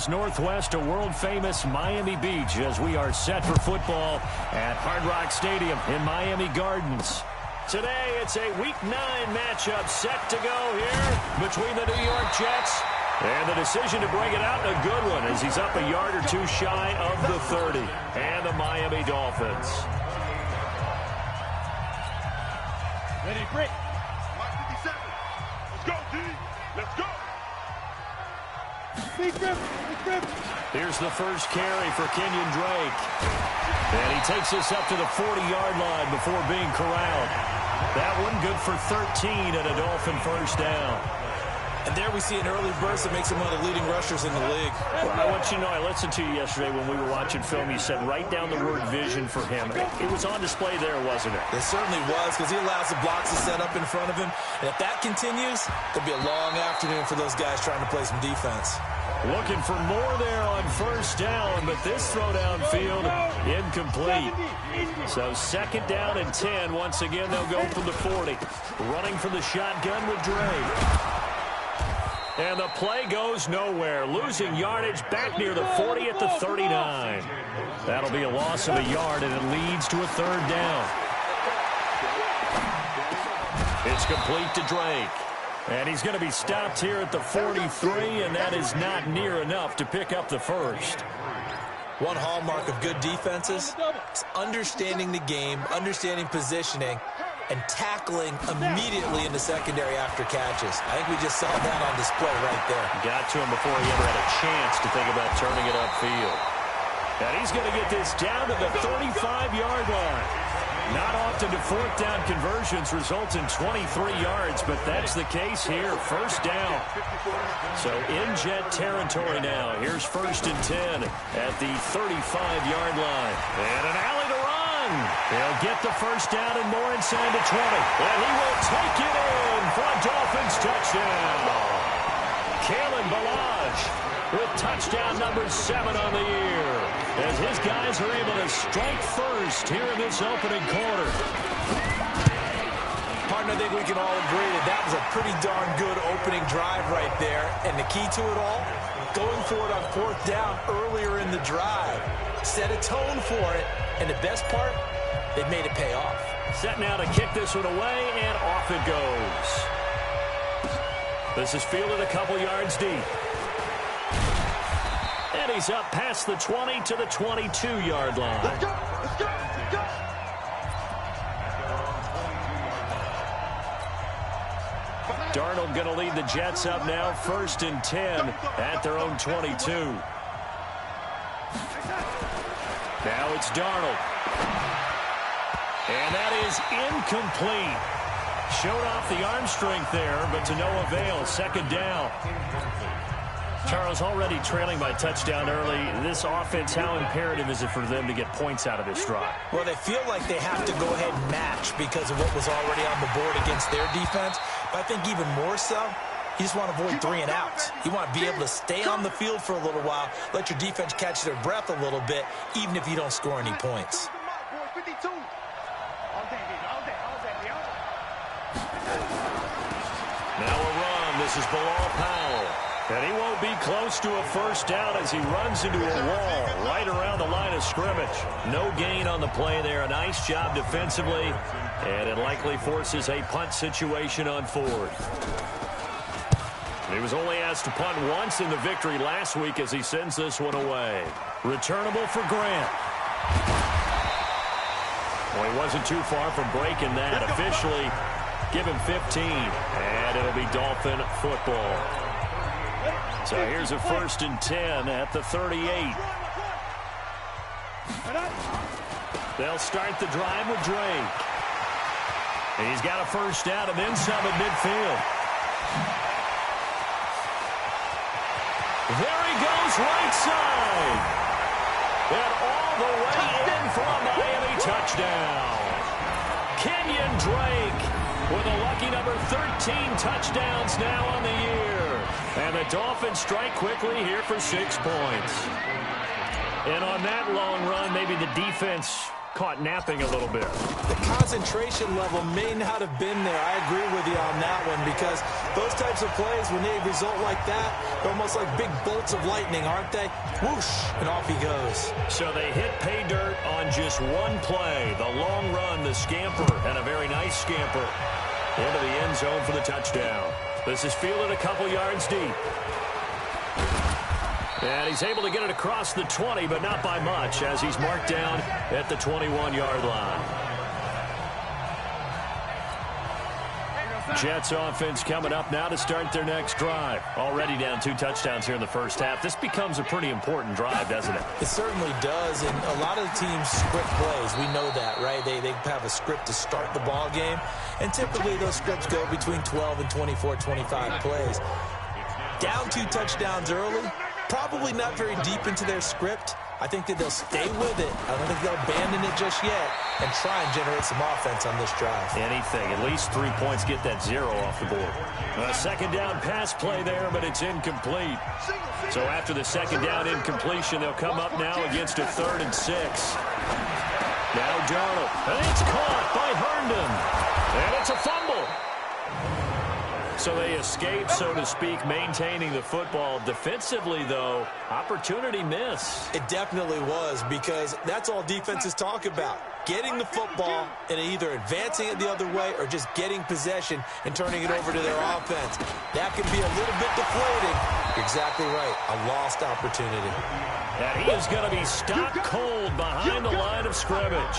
miles northwest of world-famous Miami Beach as we are set for football at Hard Rock Stadium in Miami Gardens. Today, it's a Week 9 matchup set to go here between the New York Jets and the decision to bring it out in a good one as he's up a yard or two shy of the 30 and the Miami Dolphins. Ready, break. Mark 57. Let's go, D. Let's go. Here's the first carry for Kenyon Drake. And he takes us up to the 40-yard line before being corralled. That one good for 13 and a Dolphin first down. And there we see an early burst that makes him one of the leading rushers in the league. Well, I want you to know, I listened to you yesterday when we were watching film. You said write down the word vision for him. It was on display there, wasn't it? It certainly was, because he allows the blocks to set up in front of him. And if that continues, it'll be a long afternoon for those guys trying to play some defense. Looking for more there on first down, but this throw downfield incomplete. So second down and 10. Once again, they'll go from the 40. Running from the shotgun with Drake. And the play goes nowhere. Losing yardage back near the 40 at the 39. That'll be a loss of a yard, and it leads to a third down. It's complete to Drake. And he's going to be stopped here at the 43, and that is not near enough to pick up the first. One hallmark of good defenses is understanding the game, understanding positioning, and tackling immediately in the secondary after catches. I think we just saw that on display right there. Got to him before he ever had a chance to think about turning it upfield. And he's going to get this down to the 35-yard line. Not often do fourth down conversions result in 23 yards, but that's the case here. First down. So in Jet territory now. Here's first and 10 at the 35-yard line. And an alley to run. They'll get the first down and more inside the 20. And he will take it in for a Dolphins touchdown. Kalen Ballage with touchdown number 7 on the year, as his guys are able to strike first here in this opening quarter. Partner, I think we can all agree that that was a pretty darn good opening drive right there. And the key to it all, going for it on fourth down earlier in the drive. Set a tone for it, and the best part, they made it pay off. Set now to kick this one away, and off it goes. This is fielded a couple yards deep. And he's up past the 20 to the 22-yard line. Let's go. Let's go. Let's go. Darnold going to lead the Jets up now, first and 10 at their own 22. Now it's Darnold. And that is incomplete. Showed off the arm strength there, but to no avail. Second down. Charles, already trailing by touchdown early. This offense, how imperative is it for them to get points out of this drive? Well, they feel like they have to go ahead and match because of what was already on the board against their defense. But I think even more so, you just want to avoid 3 and outs. You want to be able to stay on the field for a little while, let your defense catch their breath a little bit, even if you don't score any points. Now a run. This is Bilal Powell. And he won't be close to a first down as he runs into a wall right around the line of scrimmage. No gain on the play there. A nice job defensively. And it likely forces a punt situation on fourth. He was only asked to punt once in the victory last week as he sends this one away. Returnable for Grant. Well, he wasn't too far from breaking that. Officially, give him 15. And it'll be Dolphin football. So here's a first and 10 at the 38. They'll start the drive with Drake. He's got a first down and then some at midfield. There he goes, right side. And all the way in for a Miami touchdown. Kenyon Drake with a lucky number 13 touchdowns now on the year. And the Dolphins strike quickly here for 6 points. And on that long run, maybe the defense caught napping a little bit. The concentration level may not have been there. I agree with you on that one, because those types of plays, when they result like that, they're almost like big bolts of lightning, aren't they? Whoosh, and off he goes. So they hit pay dirt on just one play. The long run, the scamper, and a very nice scamper into the end zone for the touchdown. This is fielded a couple yards deep. And he's able to get it across the 20, but not by much, as he's marked down at the 21-yard line. Jets offense coming up now to start their next drive. Already down 2 touchdowns here in the first half. This becomes a pretty important drive, doesn't it? It certainly does, and a lot of the teams script plays. We know that, right? They have a script to start the ball game, and typically those scripts go between 12 and 24, 25 plays. Down 2 touchdowns early, probably not very deep into their script. I think that they'll stay with it. I don't think they'll abandon it just yet and try and generate some offense on this drive. Anything. At least 3 points, get that 0 off the board. A second down pass play there, but it's incomplete. So after the second down incompletion, they'll come up now against a 3rd and 6. Now Darnold. And it's caught by Herndon. And it's a fumble. So they escape, so to speak, maintaining the football. Defensively, though, opportunity miss. It definitely was, because that's all defenses talk about. Getting the football and either advancing it the other way or just getting possession and turning it over to their offense. That can be a little bit deflating. You're exactly right. A lost opportunity. And he is going to be stopped cold behind the line of scrimmage.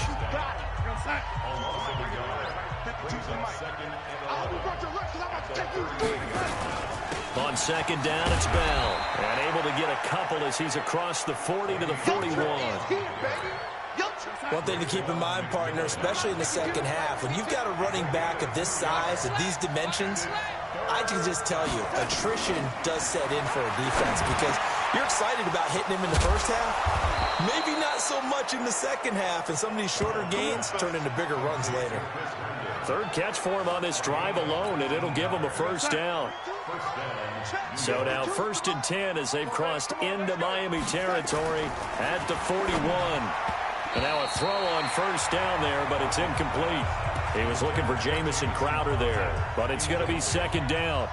On second down, it's Bell. And able to get a couple as he's across the 40 to the 41. One thing to keep in mind, partner, especially in the second half, when you've got a running back of this size, of these dimensions, I can just tell you, attrition does set in for a defense, because you're excited about hitting him in the first half, maybe not so much in the second half, and some of these shorter gains turn into bigger runs later. 3rd catch for him on this drive alone, and it'll give him a first down. So now 1st and 10 as they've crossed into Miami territory at the 41. And now a throw on first down there, but it's incomplete. He was looking for Jamison Crowder there, but it's going to be second down.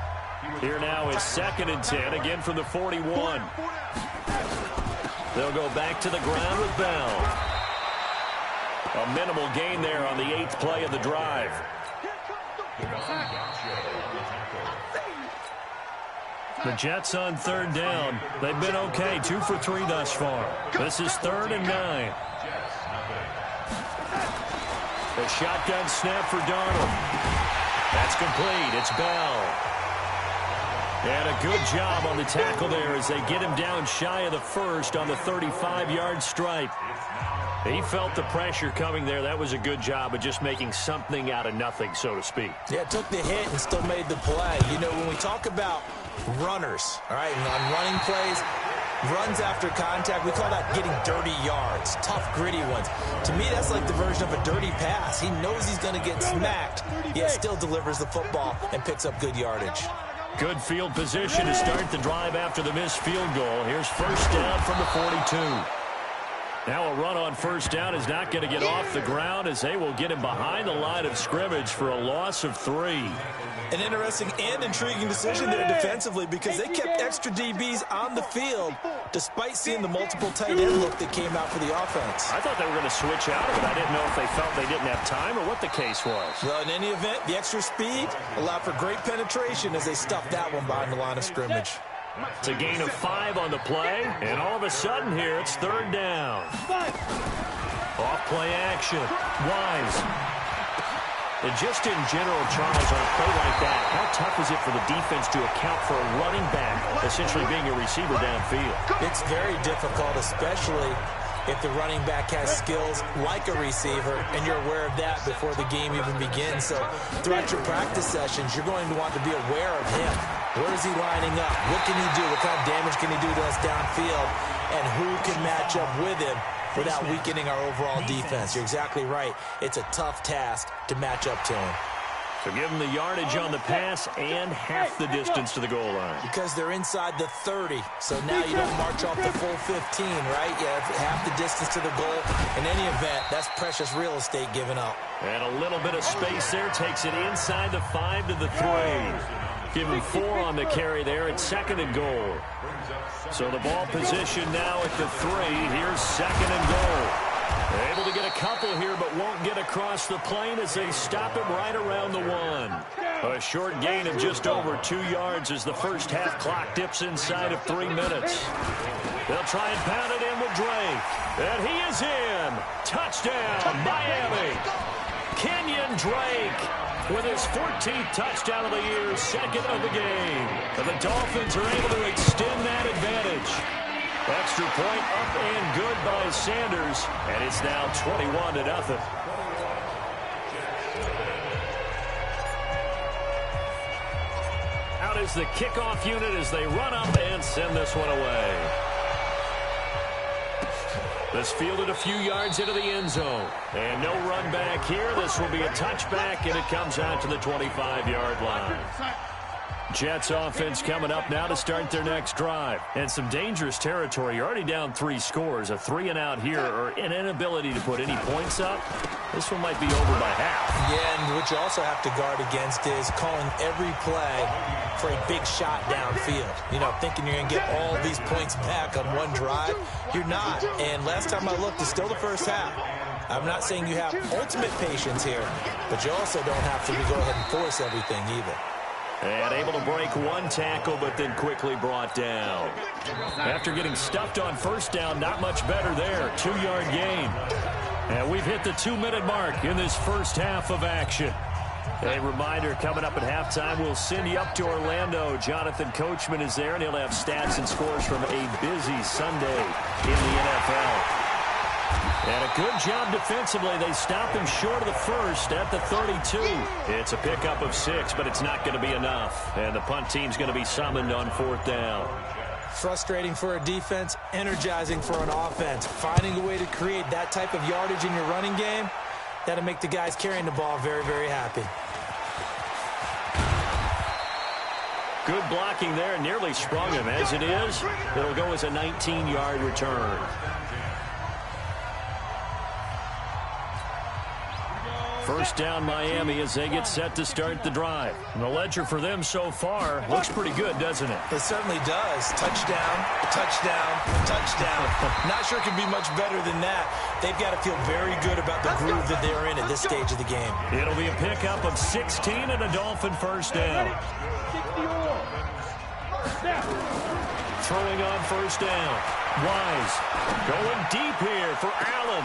Here now is 2nd and 10, again from the 41. They'll go back to the ground with Bell. A minimal gain there on the 8th play of the drive. The Jets on 3rd down. They've been okay, 2 for 3 thus far. This is 3rd and 9. The shotgun snap for Darnold. That's complete. It's Bell. And a good job on the tackle there as they get him down shy of the 1st on the 35-yard stripe. He felt the pressure coming there. That was a good job of just making something out of nothing, so to speak. Yeah, took the hit and still made the play. You know, when we talk about runners, all right, and on running plays, runs after contact, we call that getting dirty yards, tough, gritty ones. To me, that's like the version of a dirty pass. He knows he's going to get smacked, yet still delivers the football and picks up good yardage. Good field position to start the drive after the missed field goal. Here's first down from the 42. Now a run on first down is not going to get off the ground, as they will get him behind the line of scrimmage for a loss of 3. An interesting and intriguing decision there defensively, because they kept extra DBs on the field despite seeing the multiple tight end look that came out for the offense. I thought they were going to switch out of it. I didn't know if they felt they didn't have time or what the case was. Well, in any event, the extra speed allowed for great penetration as they stuffed that one behind the line of scrimmage. It's a gain of 5 on the play, and all of a sudden here it's 3rd down. Off play action. Wise. And just in general, Charles, on a play like that, how tough is it for the defense to account for a running back essentially being a receiver downfield? It's very difficult, especially if the running back has skills like a receiver, and you're aware of that before the game even begins. So throughout your practice sessions, you're going to want to be aware of him. Where is he lining up? What can he do? What kind of damage can he do to us downfield? And who can match up with him without weakening our overall defense? You're exactly right. It's a tough task to match up to him. So give them the yardage on the pass and half the distance to the goal line. Because they're inside the 30, so now you don't march off the full 15, right? You have half the distance to the goal. In any event, that's precious real estate given up. And a little bit of space there takes it inside the 5 to the 3. Give him 4 on the carry there at 2nd and goal. So the ball position now at the 3. Here's 2nd and goal. They're able to get a couple here, but won't get across the plane as they stop him right around the 1. A short gain of just over 2 yards as the first half clock dips inside of 3 minutes. They'll try and pound it in with Drake. And he is in. Touchdown, Miami. Kenyon Drake with his 14th touchdown of the year, 2nd of the game. And the Dolphins are able to extend that advantage. Extra point up and good by Sanders, and it's now 21-0. Out is the kickoff unit as they run up and send this one away. This fielded a few yards into the end zone. And no run back here. This will be a touchback, and it comes out to the 25-yard line. Jets offense coming up now to start their next drive. And some dangerous territory. You're already down 3 scores. A 3-and-out here or an inability to put any points up. This one might be over by half. Yeah, and what you also have to guard against is calling every play for a big shot downfield. You know, thinking you're going to get all these points back on one drive. You're not. And last time I looked, it's still the first half. I'm not saying you have ultimate patience here, but you also don't have to go ahead and force everything either. And able to break 1 tackle, but then quickly brought down. After getting stuffed on first down, not much better there. 2-yard gain. And we've hit the 2-minute mark in this first half of action. A reminder, coming up at halftime, we'll send you up to Orlando. Jonathan Coachman is there, and he'll have stats and scores from a busy Sunday in the NFL. And a good job defensively. They stopped him short of the first at the 32. It's a pickup of 6, but it's not going to be enough. And the punt team's going to be summoned on 4th down. Frustrating for a defense, energizing for an offense. Finding a way to create that type of yardage in your running game, that'll make the guys carrying the ball very, very happy. Good blocking there. Nearly sprung him. As it is, it'll go as a 19-yard return. First down, Miami, as they get set to start the drive. And the ledger for them so far looks pretty good, doesn't it? It certainly does. Touchdown, touchdown, touchdown. Not sure it can be much better than that. They've got to feel very good about the groove that they're in at this stage of the game. It'll be a pickup of 16 and a Dolphin first down. Throwing on first down. Wise going deep here for Allen.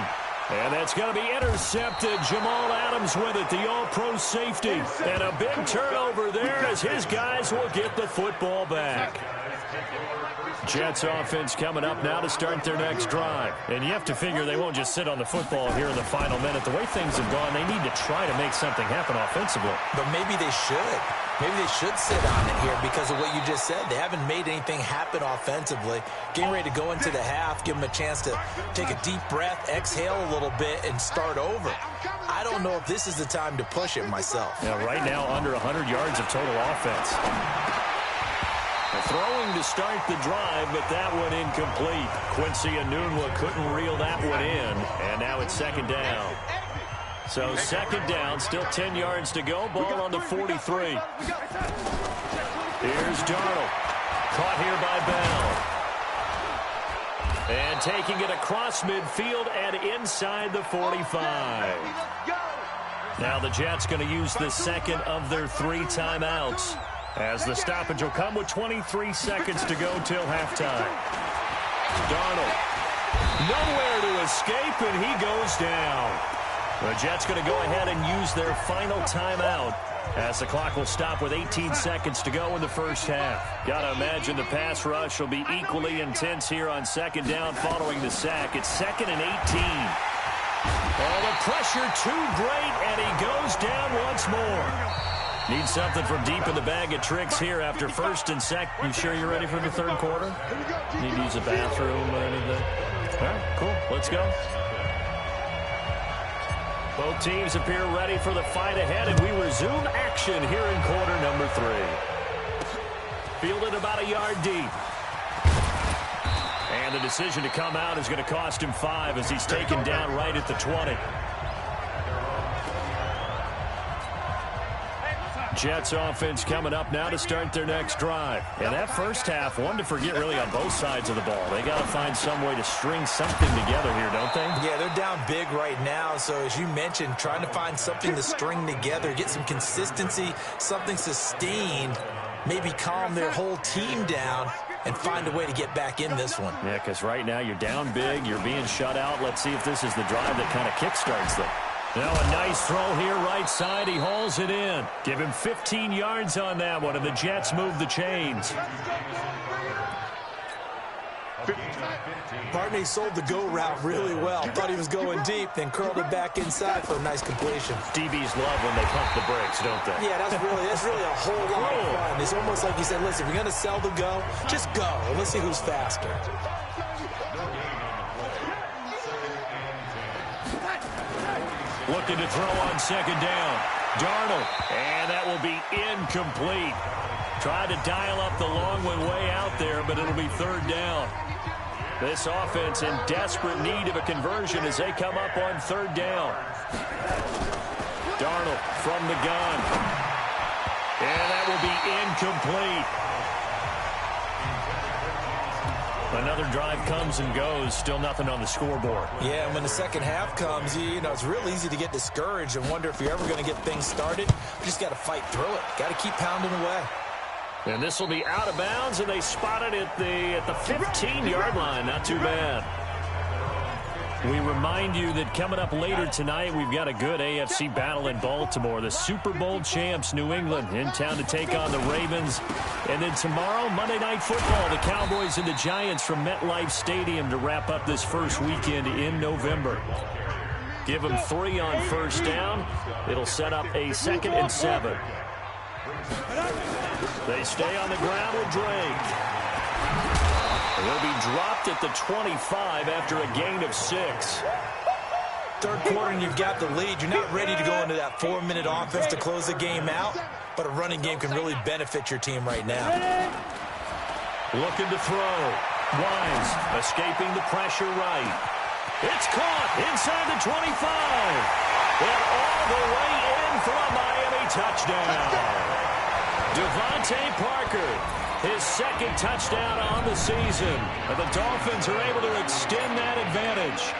And that's going to be intercepted. Jamal Adams with it, the all-pro safety. And a big turnover there as his guys will get the football back. Jets offense coming up now to start their next drive. And you have to figure they won't just sit on the football here in the final minute. The way things have gone, they need to try to make something happen offensively. But maybe they should. Maybe they should sit on it here because of what you just said. They haven't made anything happen offensively. Getting ready to go into the half, give them a chance to take a deep breath, exhale a little bit, and start over. I don't know if this is the time to push it myself. Yeah, right now under 100 yards of total offense. Throwing to start the drive, but that one incomplete. Quincy Enunwa couldn't reel that one in, and now it's 2nd down. So 2nd down, still 10 yards to go. Ball on the 43. Here's Darnold. Caught here by Bell. And taking it across midfield and inside the 45. Now the Jets going to use the 2nd of their 3 timeouts, as the stoppage will come with 23 seconds to go till halftime. Darnold, nowhere to escape, and he goes down. The Jets going to go ahead and use their final timeout, as the clock will stop with 18 seconds to go in the first half. Got to imagine the pass rush will be equally intense here on 2nd down following the sack. It's 2nd and 18. Oh, the pressure too great, and he goes down once more. Need something from deep in the bag of tricks here after 1st and 2nd. You sure you're ready for the 3rd quarter? Need to use a bathroom or anything? All right, cool. Let's go. Both teams appear ready for the fight ahead, and we resume action here in quarter number 3. Fielded about a yard deep. And the decision to come out is going to cost him 5 as he's taken down right at the 20. Jets offense coming up now to start their next drive. And that first half, one to forget really on both sides of the ball. They got to find some way to string something together here, don't they? Yeah, they're down big right now. So as you mentioned, trying to find something to string together, get some consistency, something sustained, maybe calm their whole team down and find a way to get back in this one. Yeah, because right now you're down big, you're being shut out. Let's see if this is the drive that kind of kickstarts them. Now a nice throw here right side. He hauls it in. Give him 15 yards on that one, and the Jets move the chains. Barney sold the go route really well. Thought he was going deep, then curled it back inside for a nice completion. DBs love when they pump the brakes, don't they? Yeah, that's really a whole lot of fun. It's almost like you said, listen, if you're going to sell the go, just go. And let's see who's faster. Looking to throw on second down. Darnold, and that will be incomplete. Tried to dial up the long one way out there, but it'll be third down. This offense in desperate need of a conversion as they come up on third down. Darnold from the gun. And that will be incomplete. Another drive comes and goes. Still nothing on the scoreboard. Yeah, and when the second half comes, you know, it's real easy to get discouraged and wonder if you're ever going to get things started. You just got to fight through it. Got to keep pounding away. And this will be out of bounds, and they spot it at the 15-yard line. Not too bad. We remind you that coming up later tonight, we've got a good AFC battle in Baltimore. The Super Bowl champs, New England, in town to take on the Ravens. And then tomorrow, Monday Night Football, the Cowboys and the Giants from MetLife Stadium to wrap up this first weekend in November. Give them 3 on first down. It'll set up a 2nd and 7. They stay on the ground with Drake. Will be dropped at the 25 after a gain of 6. Third quarter and you've got the lead. You're not ready to go into that 4-minute offense to close the game out, but a running game can really benefit your team right now. Looking to throw. Wise escaping the pressure right. It's caught inside the 25. And all the way in for a Miami touchdown. Devontae Parker. His 2nd touchdown on the season. And the Dolphins are able to extend that advantage.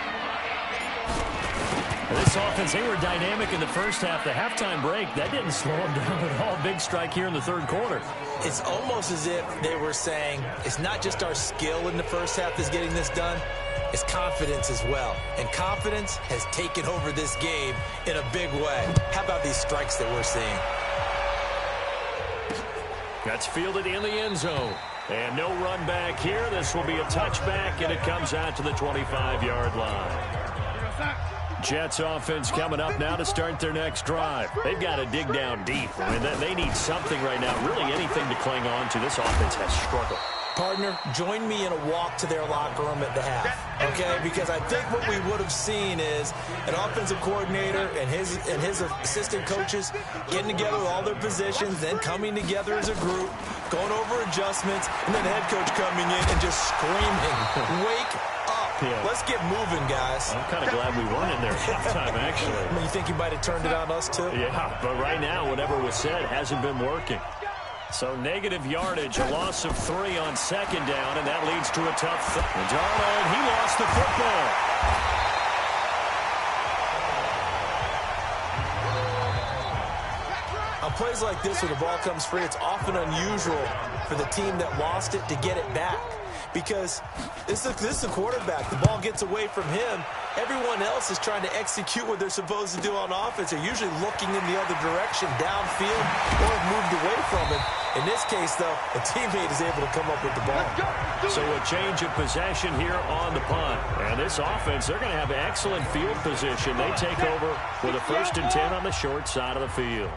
This offense, they were dynamic in the first half. The halftime break, that didn't slow them down at all. Big strike here in the third quarter. It's almost as if they were saying, it's not just our skill in the first half that's getting this done. It's confidence as well. And confidence has taken over this game in a big way. How about these strikes that we're seeing? That's fielded in the end zone. And no run back here. This will be a touchback, and it comes out to the 25-yard line. Jets offense coming up now to start their next drive. They've got to dig down deep. I mean, they need something right now, really anything to cling on to. This offense has struggled. Partner, join me in a walk to their locker room at the half, okay? Because I think what we would have seen is an offensive coordinator and his assistant coaches getting together with all their positions, then coming together as a group, going over adjustments, and then the head coach coming in and just screaming, wake up. Yeah. Let's get moving, guys. I'm kind of glad we weren't in there at halftime, actually. You think you might have turned it on us, too? Yeah, but right now, whatever was said hasn't been working. So negative yardage, a loss of 3 on second down, and that leads to a tough Darnold, he lost the football. On plays like this where the ball comes free, it's often unusual for the team that lost it to get it back. Because this is a quarterback. The ball gets away from him. Everyone else is trying to execute what they're supposed to do on offense. They're usually looking in the other direction, downfield, or have moved away from it. In this case, though, a teammate is able to come up with the ball. So a change of possession here on the punt. And this offense, they're going to have excellent field position. They take over with a 1st and 10 on the short side of the field.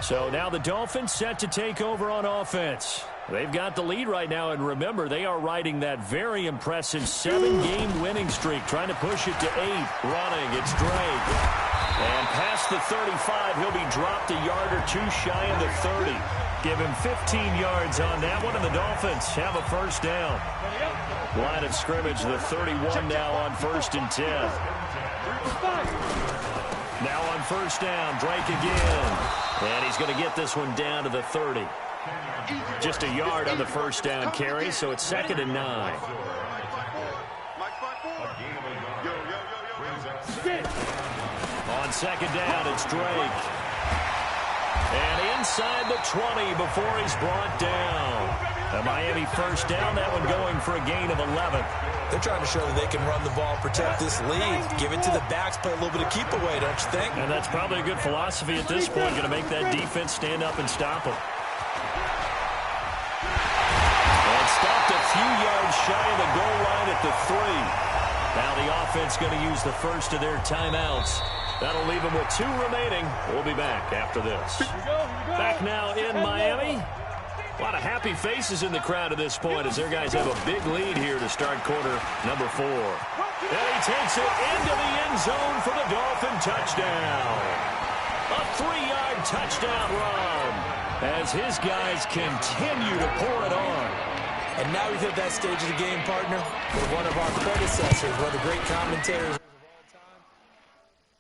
So now the Dolphins set to take over on offense. They've got the lead right now, and remember, they are riding that very impressive 7-game winning streak, trying to push it to 8. Running, it's Drake. And past the 35, he'll be dropped a yard or two shy of the 30. Give him 15 yards on that one, and the Dolphins have a first down. Line of scrimmage, the 31 now on 1st and 10. Now on first down, Drake again. And he's going to get this one down to the 30. Just a yard on the first down carry, so it's 2nd and 9. On 2nd down, it's Drake. And inside the 20 before he's brought down. A Miami first down, that one going for a gain of 11. They're trying to show that they can run the ball, protect this lead, give it to the backs, play a little bit of keep away, don't you think? And that's probably a good philosophy at this point, going to make that defense stand up and stop them. And stopped a few yards shy of the goal line at the 3. Now the offense going to use the first of their timeouts. That'll leave them with 2 remaining. We'll be back after this. Back now in Miami. A lot of happy faces in the crowd at this point as their guys have a big lead here to start quarter number 4. And he takes it into the end zone for the Dolphin touchdown. A 3-yard touchdown run as his guys continue to pour it on. And now we've hit that stage of the game, partner, where one of our predecessors, one of the great commentators